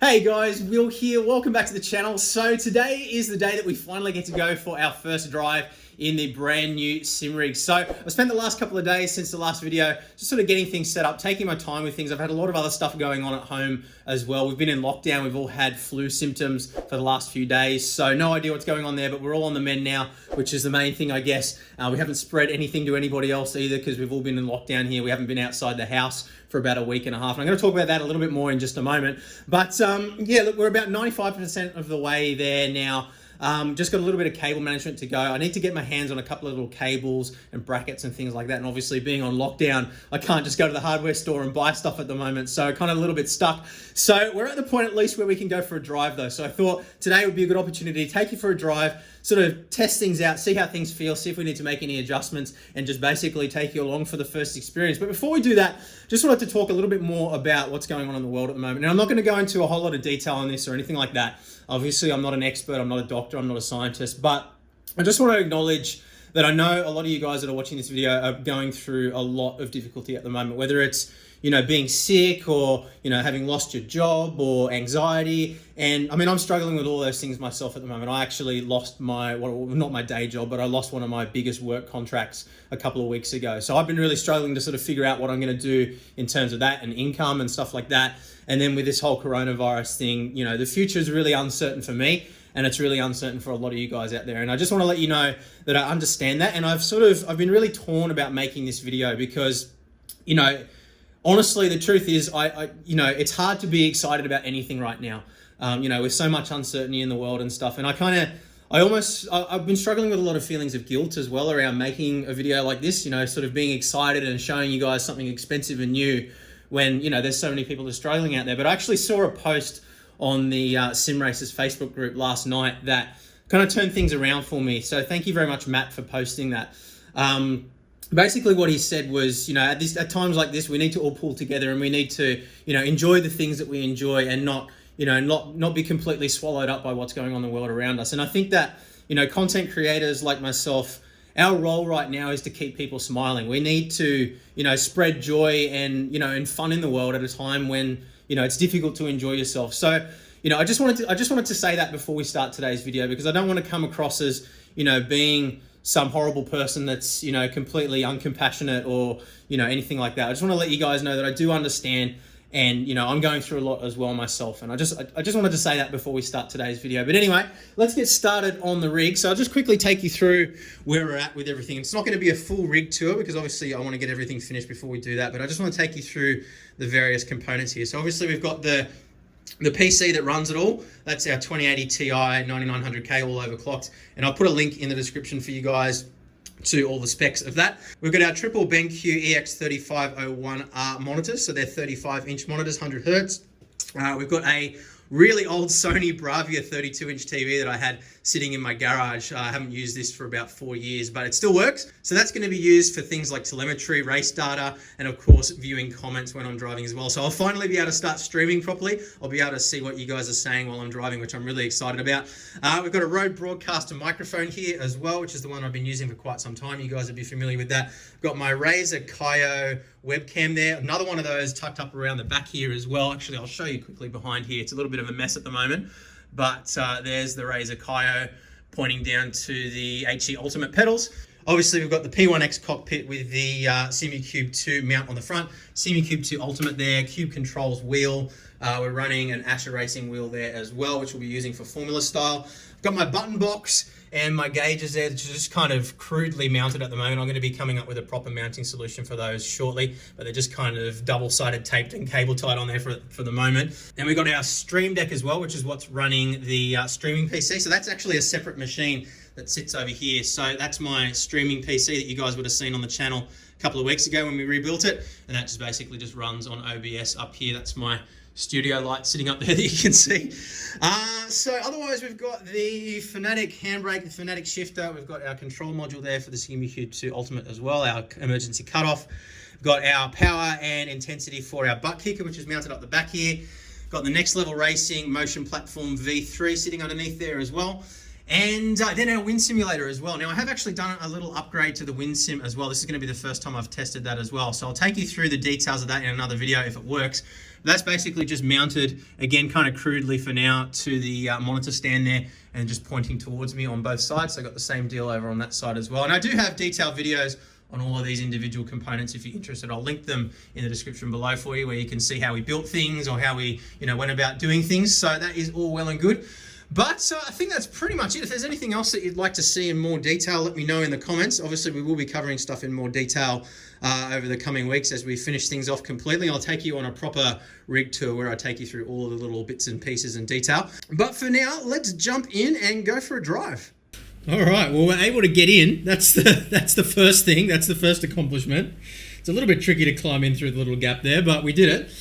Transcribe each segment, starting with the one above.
Hey guys, Will here. Welcome back to the channel. So today is the day that we finally get to go for our first drive in the brand new sim rig. So I spent the last couple of days since the last video just sort of getting things set up, taking my time with things. I've had a lot of other stuff going on at home as well. We've been in lockdown. We've all had flu symptoms for the last few days. So no idea what's going on there, but we're all on the mend now, which is the main thing, I guess. We haven't spread anything to anybody else either because we've all been in lockdown here. We haven't been outside the house for about a week and a half. And I'm going to talk about that a little bit more in just a moment. But yeah, look, we're about 95% of the way there now. Just got a little bit of cable management to go. I need to get my hands on a couple of little cables and brackets and things like that. And obviously being on lockdown, I can't just go to the hardware store and buy stuff at the moment. So kind of a little bit stuck. So we're at the point at least where we can go for a drive though. So I thought today would be a good opportunity to take you for a drive, sort of test things out, see how things feel, see if we need to make any adjustments, and just basically take you along for the first experience. But before we do that, just wanted to talk a little bit more about what's going on in the world at the moment. And I'm not going to go into a whole lot of detail on this or anything like that. Obviously, I'm not an expert, I'm not a doctor, I'm not a scientist, but I just want to acknowledge that I know a lot of you guys that are watching this video are going through a lot of difficulty at the moment, whether it's, you know, being sick or, you know, having lost your job or anxiety. And I mean, I'm struggling with all those things myself at the moment. I actually lost my, well, not my day job, but I lost one of my biggest work contracts a couple of weeks ago. So I've been really struggling to sort of figure out what I'm going to do in terms of that and income and stuff like that. And then with this whole coronavirus thing, you know, the future is really uncertain for me. And it's really uncertain for a lot of you guys out there. And I just want to let you know that I understand that. And I've been really torn about making this video because, you know, honestly, the truth is, you know, it's hard to be excited about anything right now. You know, with so much uncertainty in the world and stuff. And I've been struggling with a lot of feelings of guilt as well around making a video like this, you know, sort of being excited and showing you guys something expensive and new when, you know, there's so many people that are struggling out there. But I actually saw a post on the Sim Racers Facebook group last night that kind of turned things around for me. So thank you very much, Matt, for posting that. Basically what he said was, you know, at times like this, we need to all pull together and we need to, you know, enjoy the things that we enjoy and not, you know, not be completely swallowed up by what's going on in the world around us. And I think that, you know, content creators like myself, our role right now is to keep people smiling. We need to, you know, spread joy and, you know, and fun in the world at a time when, you know, it's difficult to enjoy yourself. So, you know, I just wanted to say that before we start today's video, because I don't want to come across as, you know, being some horrible person that's, you know, completely uncompassionate or, you know, anything like that. I just want to let you guys know that I do understand. And, you know, I'm going through a lot as well myself. And I just wanted to say that before we start today's video. But anyway, let's get started on the rig. So I'll just quickly take you through where we're at with everything. It's not going to be a full rig tour because obviously I want to get everything finished before we do that. But I just want to take you through the various components here. So obviously we've got the PC that runs it all. That's our 2080 Ti 9900K all overclocked. And I'll put a link in the description for you guys to all the specs of that. We've got our triple BenQ EX3501R monitors. So they're 35-inch monitors, 100 hertz. We've got a really old Sony Bravia 32-inch TV that I had sitting in my garage. I haven't used this for about 4 years, but it still works. So that's going to be used for things like telemetry, race data, and of course, viewing comments when I'm driving as well. So I'll finally be able to start streaming properly. I'll be able to see what you guys are saying while I'm driving, which I'm really excited about. We've got a Rode Broadcaster microphone here as well, which is the one I've been using for quite some time. You guys will be familiar with that. I've got my Razer Kaio webcam there. Another one of those tucked up around the back here as well. Actually, I'll show you quickly behind here. It's a little bit of a mess at the moment, but there's the Razer Kaio pointing down to the HE Ultimate pedals. Obviously, we've got the P1X cockpit with the Simucube 2 mount on the front. Simucube 2 Ultimate there, Cube Controls wheel. We're running an Asher Racing wheel there as well, which we'll be using for Formula style. I've got my button box and my gauges there, which are just kind of crudely mounted at the moment. I'm going to be coming up with a proper mounting solution for those shortly, but they're just kind of double-sided taped and cable tied on there for the moment. And we've got our Stream Deck as well, which is what's running the streaming PC. So that's actually a separate machine that sits over here. So that's my streaming PC that you guys would have seen on the channel a couple of weeks ago when we rebuilt it. And that just basically just runs on OBS up here. That's my studio light sitting up there that you can see. So otherwise we've got the FANATEC handbrake, the FANATEC shifter. We've got our control module there for the Simucube 2 Ultimate as well, our emergency cutoff. We've got our power and intensity for our butt kicker, which is mounted up the back here. Got the Next Level Racing Motion Platform V3 sitting underneath there as well. And then our wind simulator as well. Now I have actually done a little upgrade to the wind sim as well. This is going to be the first time I've tested that as well. So I'll take you through the details of that in another video if it works. That's basically just mounted, again, kind of crudely for now, to the monitor stand there and just pointing towards me on both sides. So I got the same deal over on that side as well. And I do have detailed videos on all of these individual components. If you're interested, I'll link them in the description below for you, where you can see how we built things or how we, went about doing things. So that is all well and good. But I think that's pretty much it. If there's anything else that you'd like to see in more detail, let me know in the comments. Obviously, we will be covering stuff in more detail over the coming weeks as we finish things off completely. I'll take you on a proper rig tour where I take you through all of the little bits and pieces and detail. But for now, let's jump in and go for a drive. All right, well, we're able to get in. That's the first thing. That's the first accomplishment. It's a little bit tricky to climb in through the little gap there, but we did it.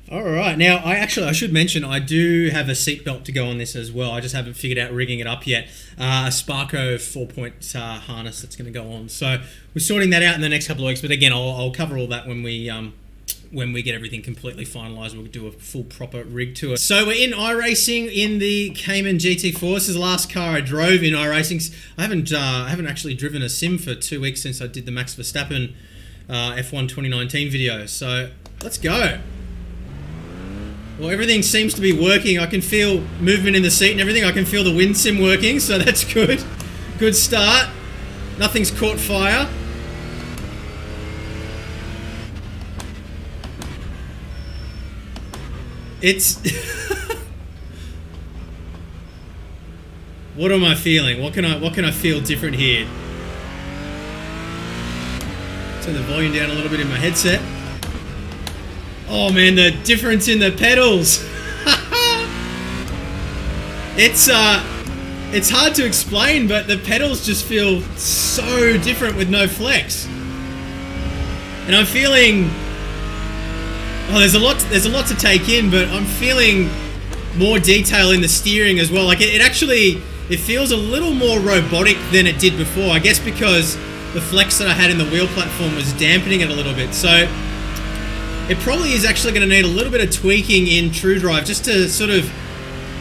All right, now I should mention I do have a seatbelt to go on this as well. I just haven't figured out rigging it up yet. A Sparco 4-point harness that's going to go on. So we're sorting that out in the next couple of weeks. But again, I'll cover all that when we get everything completely finalised. We'll do a full proper rig tour. So we're in iRacing in the Cayman GT4. This is the last car I drove in iRacing. I haven't actually driven a sim for 2 weeks since I did the Max Verstappen F1 2019 video. So let's go. Well, everything seems to be working. I can feel movement in the seat and everything. I can feel the wind sim working, so that's good. Good start. Nothing's caught fire. It's... What am I feeling? What can I feel different here? Turn the volume down a little bit in my headset. Oh man, the difference in the pedals. It's hard to explain, but the pedals just feel so different with no flex. And I'm feeling, there's a lot to take in, but I'm feeling more detail in the steering as well. Like it feels a little more robotic than it did before. I guess because the flex that I had in the wheel platform was dampening it a little bit. So it probably is actually going to need a little bit of tweaking in True Drive just to sort of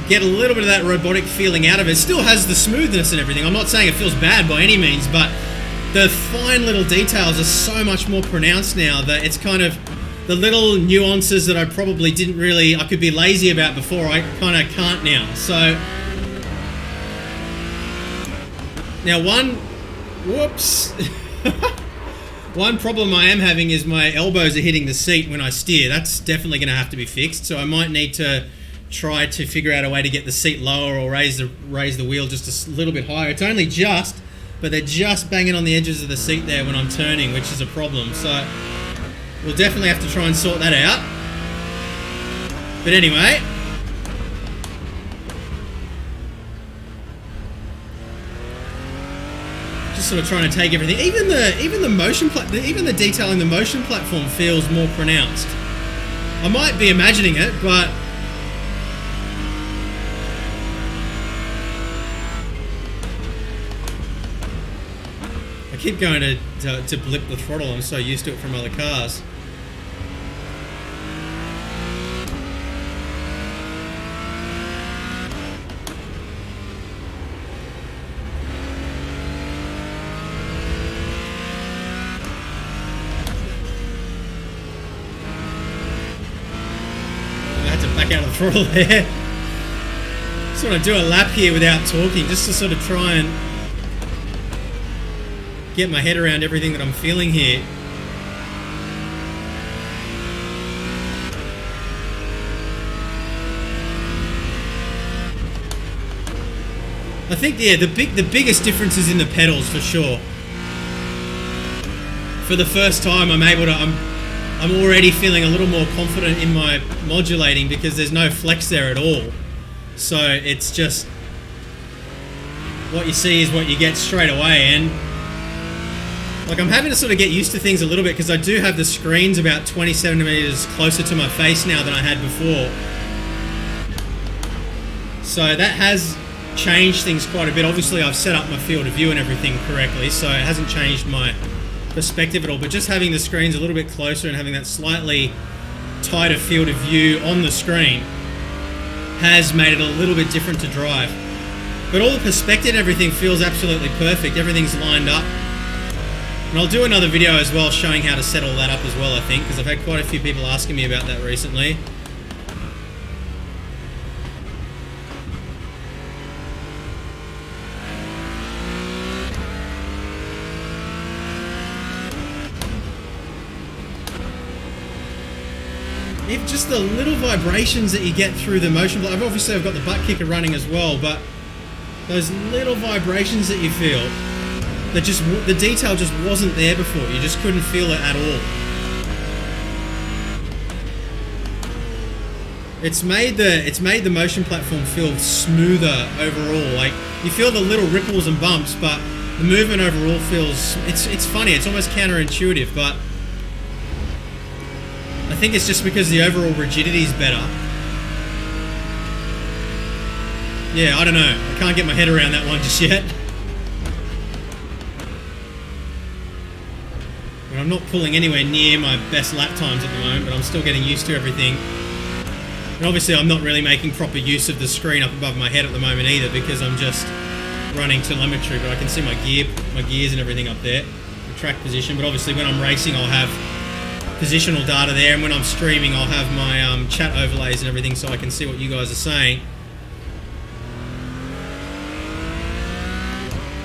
get a little bit of that robotic feeling out of it. It still has the smoothness and everything. I'm not saying it feels bad by any means, but the fine little details are so much more pronounced now that it's kind of the little nuances that I probably I could be lazy about before, I kind of can't now. So now one problem I am having is my elbows are hitting the seat when I steer. That's definitely going to have to be fixed. So I might need to try to figure out a way to get the seat lower or raise the wheel just a little bit higher. It's only just, but they're just banging on the edges of the seat there when I'm turning, which is a problem. So we'll definitely have to try and sort that out. But anyway, just sort of trying to take everything. Even the detail in the motion platform feels more pronounced. I might be imagining it, but I keep going to blip the throttle. I'm so used to it from other cars. Back out of the throttle there. Just want to do a lap here without talking, just to sort of try and get my head around everything that I'm feeling here. I think, yeah, the biggest difference is in the pedals for sure. For the first time, I'm already feeling a little more confident in my modulating because there's no flex there at all. So it's just what you see is what you get straight away. And like, I'm having to sort of get used to things a little bit because I do have the screens about 20 centimeters closer to my face now than I had before. So that has changed things quite a bit. Obviously I've set up my field of view and everything correctly, so it hasn't changed my perspective at all, but just having the screens a little bit closer and having that slightly tighter field of view on the screen has made it a little bit different to drive. But all the perspective and everything feels absolutely perfect. Everything's lined up. And I'll do another video as well showing how to set all that up as well, I think, because I've had quite a few people asking me about that recently. if just the little vibrations that you get through the motion blade. Obviously I've got the butt kicker running as well, but those little vibrations that you feel, that just, the detail just wasn't there before. You just couldn't feel it at all. It's made the motion platform feel smoother overall. Like, you feel the little ripples and bumps, but the movement overall feels, it's funny, it's almost counterintuitive, but I think it's just because the overall rigidity is better. Yeah, I don't know. I can't get my head around that one just yet. And I'm not pulling anywhere near my best lap times at the moment, but I'm still getting used to everything. And obviously I'm not really making proper use of the screen up above my head at the moment either, because I'm just running telemetry, but I can see my gears and everything up there, the track position. But obviously when I'm racing I'll have positional data there, and when I'm streaming I'll have my chat overlays and everything so I can see what you guys are saying.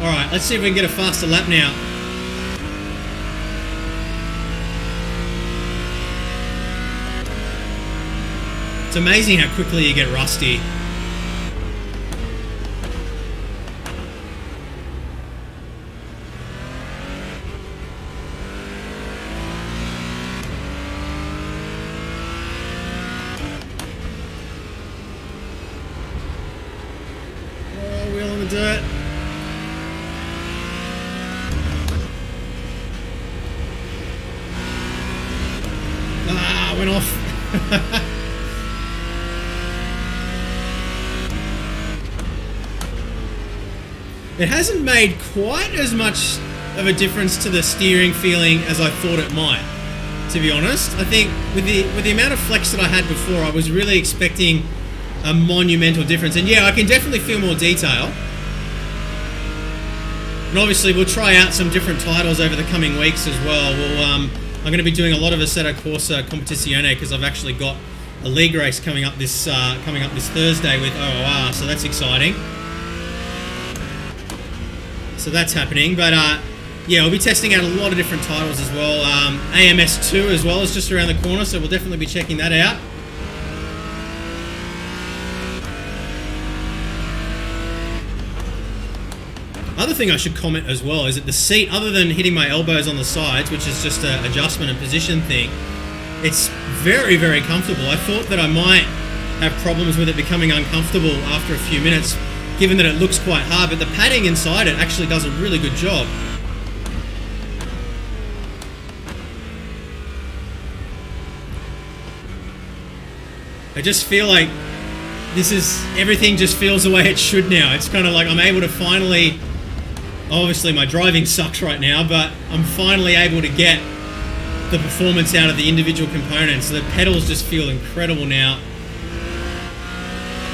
Alright, let's see if we can get a faster lap now. It's amazing how quickly you get rusty. Oh, wheel on the dirt. Ah, went off. It hasn't made quite as much of a difference to the steering feeling as I thought it might, to be honest. I think with the amount of flex that I had before, I was really expecting a monumental difference. And yeah, I can definitely feel more detail. And obviously we'll try out some different titles over the coming weeks as well. I'm going to be doing a lot of Assetto Corsa Competizione because I've actually got a league race coming up this Thursday with OOR, so that's exciting. So that's happening, but yeah, we'll be testing out a lot of different titles as well. AMS2 as well is just around the corner, so we'll definitely be checking that out. Other thing I should comment as well is that the seat, other than hitting my elbows on the sides, which is just an adjustment and position thing, it's very, very comfortable. I thought that I might have problems with it becoming uncomfortable after a few minutes, given that it looks quite hard, but the padding inside it actually does a really good job. I just feel like everything just feels the way it should now. It's kind of like I'm able to finally, obviously my driving sucks right now, but I'm finally able to get the performance out of the individual components. The pedals just feel incredible now.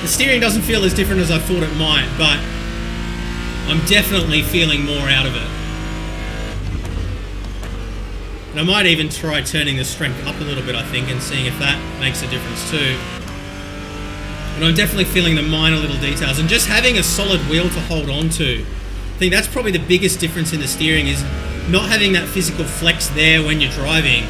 The steering doesn't feel as different as I thought it might, but I'm definitely feeling more out of it. And I might even try turning the strength up a little bit, I think, and seeing if that makes a difference too. And I'm definitely feeling the minor little details, and just having a solid wheel to hold on to. I think that's probably the biggest difference in the steering, is not having that physical flex there when you're driving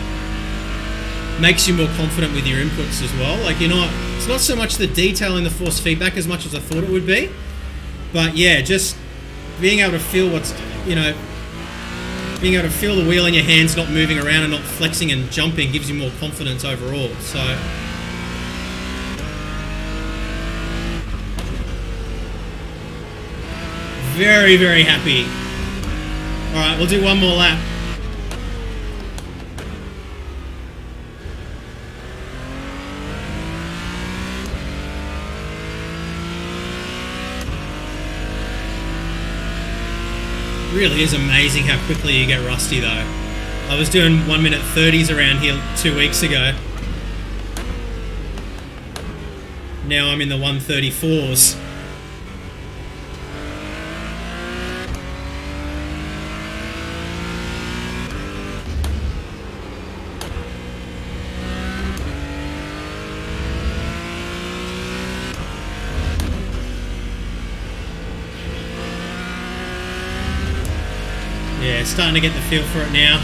makes you more confident with your inputs as well. Like, it's not so much the detail in the force feedback as much as I thought it would be, but yeah, just being able to feel being able to feel the wheel in your hands not moving around and not flexing and jumping gives you more confidence overall. So very, very happy. All right, we'll do one more lap. Really is amazing how quickly you get rusty though. I was doing 1:30 30s around here 2 weeks ago. Now I'm in the 1:34s. Yeah, starting to get the feel for it now.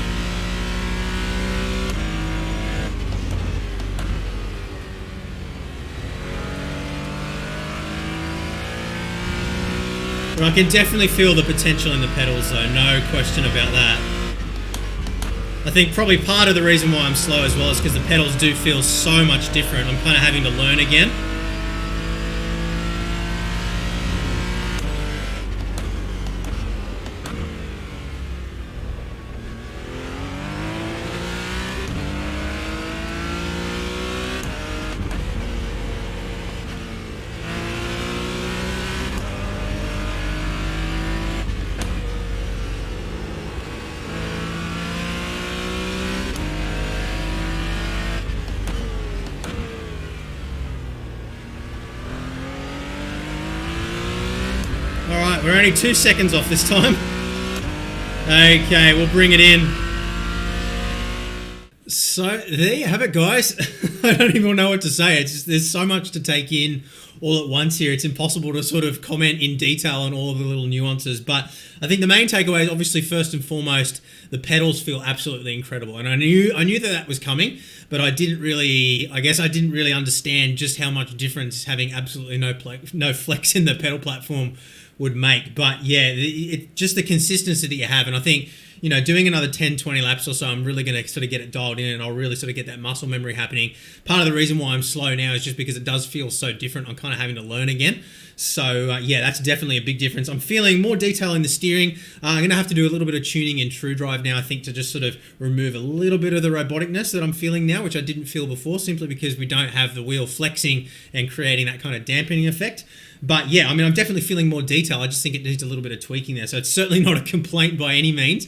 I can definitely feel the potential in the pedals though, no question about that. I think probably part of the reason why I'm slow as well is because the pedals do feel so much different. I'm kind of having to learn again. Alright, we're only 2 seconds off this time. Okay, we'll bring it in. So, there you have it, guys. I don't even know what to say. It's just, there's so much to take in all at once here. It's impossible to sort of comment in detail on all of the little nuances. But I think the main takeaway is obviously, first and foremost, the pedals feel absolutely incredible. And I knew that was coming, but I didn't really understand just how much difference having absolutely no flex in the pedal platform would make. But yeah, just the consistency that you have. And I think, you know, doing another 10, 20 laps or so, I'm really going to sort of get it dialed in, and I'll really sort of get that muscle memory happening. Part of the reason why I'm slow now is just because it does feel so different. I'm kind of having to learn again. So yeah, that's definitely a big difference. I'm feeling more detail in the steering. I'm going to have to do a little bit of tuning in True Drive now, I think, to just sort of remove a little bit of the roboticness that I'm feeling now, which I didn't feel before, simply because we don't have the wheel flexing and creating that kind of dampening effect. But yeah, I mean, I'm definitely feeling more detail. I just think it needs a little bit of tweaking there. So it's certainly not a complaint by any means.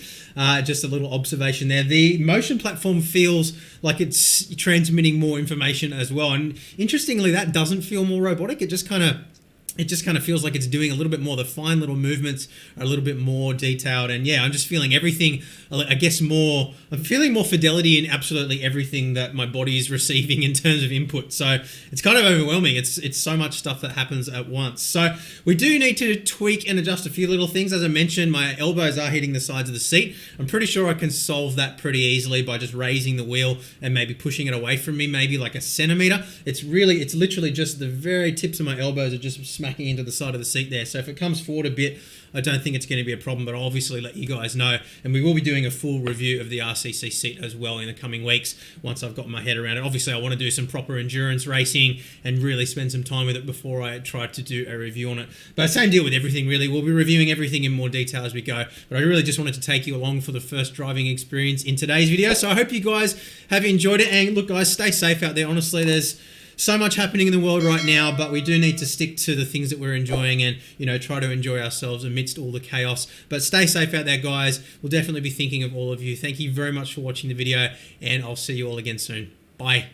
Just a little observation there. The motion platform feels like it's transmitting more information as well. And interestingly, that doesn't feel more robotic. It just kind of feels like it's doing a little bit more. The fine little movements are a little bit more detailed. And yeah, I'm just feeling everything, I guess I'm feeling more fidelity in absolutely everything that my body is receiving in terms of input. So it's kind of overwhelming. It's so much stuff that happens at once. So we do need to tweak and adjust a few little things. As I mentioned, my elbows are hitting the sides of the seat. I'm pretty sure I can solve that pretty easily by just raising the wheel and maybe pushing it away from me, maybe like a centimeter. It's literally just the very tips of my elbows are just smacking into the side of the seat there. So if it comes forward a bit, I don't think it's going to be a problem, but I'll obviously let you guys know. And we will be doing a full review of the RCC seat as well in the coming weeks once I've got my head around it. Obviously, I want to do some proper endurance racing and really spend some time with it before I try to do a review on it. But same deal with everything, really. We'll be reviewing everything in more detail as we go. But I really just wanted to take you along for the first driving experience in today's video. So I hope you guys have enjoyed it. And look, guys, stay safe out there. Honestly, there's so much happening in the world right now, but we do need to stick to the things that we're enjoying and, you know, try to enjoy ourselves amidst all the chaos. But stay safe out there, guys. We'll definitely be thinking of all of you. Thank you very much for watching the video, and I'll see you all again soon. Bye.